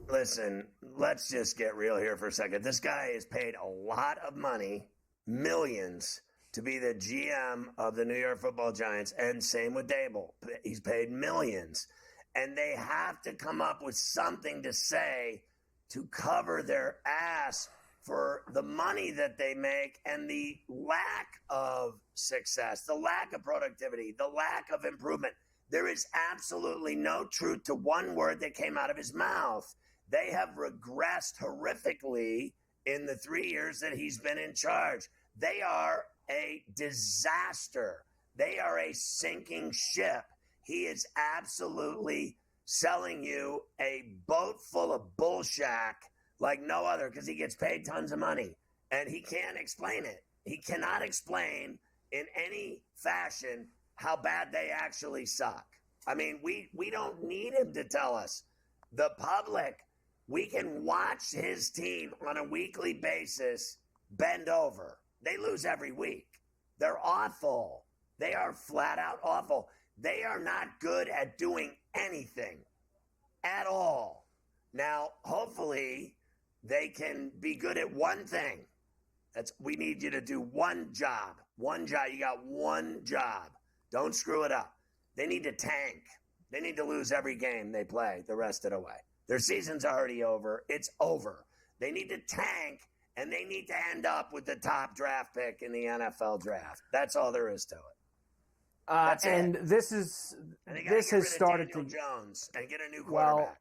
Listen, let's just get real here for a second. This guy is paid a lot of money, millions, to be the GM of the New York Football Giants, and same with Dable. He's paid millions. And they have to come up with something to say to cover their ass for the money that they make and the lack of success, the lack of productivity, the lack of improvement. There is absolutely no truth to one word that came out of his mouth. They have regressed horrifically in the 3 years that he's been in charge. They are a disaster. They are a sinking ship. He is absolutely selling you a boat full of bullshack like no other because he gets paid tons of money. And he can't explain it. He cannot explain in any fashion how bad they actually suck. I mean, we don't need him to tell us. The public, we can watch his team on a weekly basis bend over. They lose every week. They're awful. They are flat out awful. They are not good at doing anything at all. Now, hopefully, they can be good at one thing. We need you to do one job. One job. You got one job. Don't screw it up. They need to tank. They need to lose every game they play the rest of the way. Their season's already over. It's over. They need to tank and they need to end up with the top draft pick in the NFL draft. That's all there is to it. And this has started Daniel Jones and get a new well. quarterback.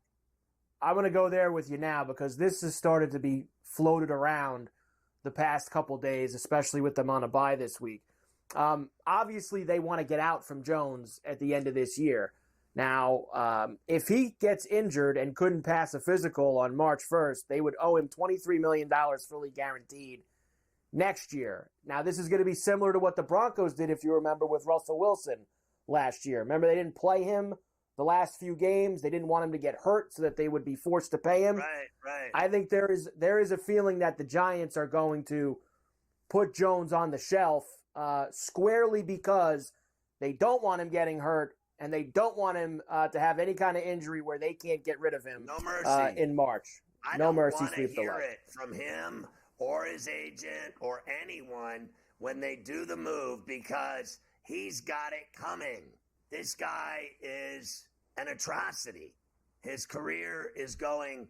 I'm going to go there with you now because this has started to be floated around the past couple days, especially with them on a bye this week. Obviously, they want to get out from Jones at the end of this year. Now, if he gets injured and couldn't pass a physical on March 1st, they would owe him $23 million fully guaranteed next year. Now, this is going to be similar to what the Broncos did, if you remember, with Russell Wilson last year. Remember, they didn't play him the last few games. They didn't want him to get hurt so that they would be forced to pay him. Right. I think there is a feeling that the Giants are going to put Jones on the shelf squarely because they don't want him getting hurt and they don't want him to have any kind of injury where they can't get rid of him. No mercy in March. I no don't mercy. want to Sweep the hear leg. it from him or his agent or anyone when they do the move because he's got it coming. This guy is an atrocity. His career is going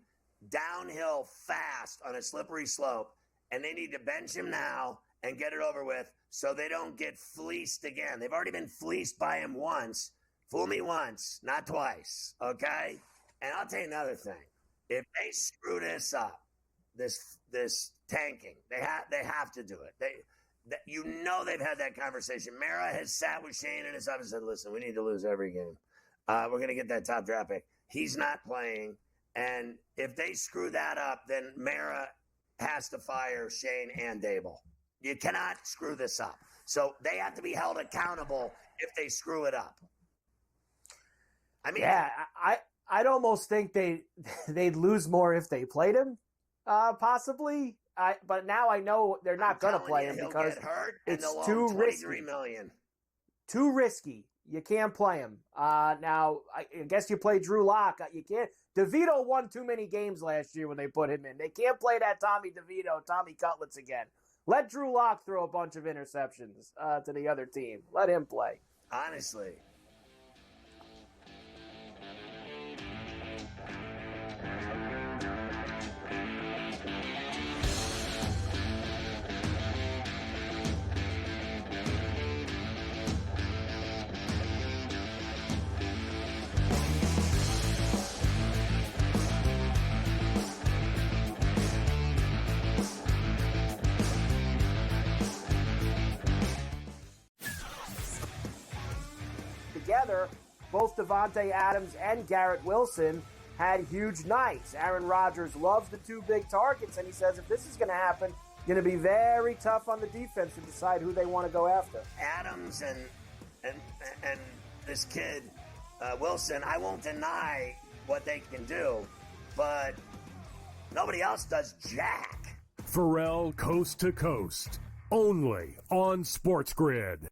downhill fast on a slippery slope, and they need to bench him now and get it over with so they don't get fleeced again. They've already been fleeced by him once. Fool me once, not twice, okay? And I'll tell you another thing. If they screw this up, this tanking, they have to do it. They've had that conversation. Mara has sat with Shane in his office and said, listen, we need to lose every game. We're going to get that top draft pick. He's not playing. And if they screw that up, then Mara has to fire Shane and Dable. You cannot screw this up. So they have to be held accountable if they screw it up. I mean, yeah, I'd almost think they'd lose more if they played him, possibly. But now I know they're not going to play him because it's too risky. Too risky. You can't play him. Now, I guess you play Drew Lock. You can't. DeVito won too many games last year when they put him in. They can't play that Tommy Cutlets again. Let Drew Lock throw a bunch of interceptions to the other team. Let him play. Honestly. Together, both Devontae Adams and Garrett Wilson had huge nights. Aaron Rodgers loves the two big targets, and he says if this is going to happen, it's going to be very tough on the defense to decide who they want to go after. Adams and this kid, Wilson, I won't deny what they can do, but nobody else does jack. Ferrall Coast to Coast, only on SportsGrid.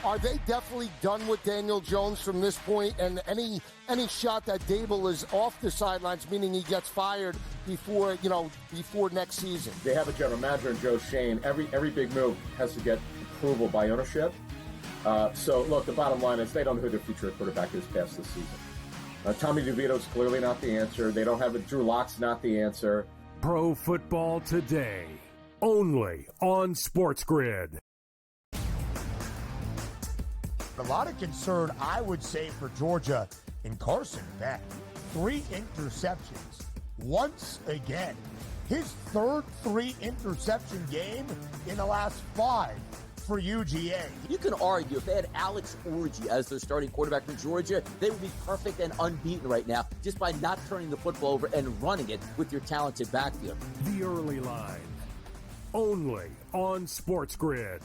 Are they definitely done with Daniel Jones from this point? And any shot that Dable is off the sidelines, meaning he gets fired before next season? They have a general manager in Joe Shane. Every big move has to get approval by ownership. So, look, the bottom line is they don't know who their future quarterback is past this season. Tommy DeVito's clearly not the answer. They don't have a Drew Lock's not the answer. Pro Football Today, only on SportsGrid. A lot of concern, I would say, for Georgia in Carson Beck. 3 interceptions once again. His third 3-interception game in the last 5 for UGA. You can argue if they had Alex Orji as their starting quarterback for Georgia, they would be perfect and unbeaten right now just by not turning the football over and running it with your talented backfield. The Early Line, only on SportsGrid.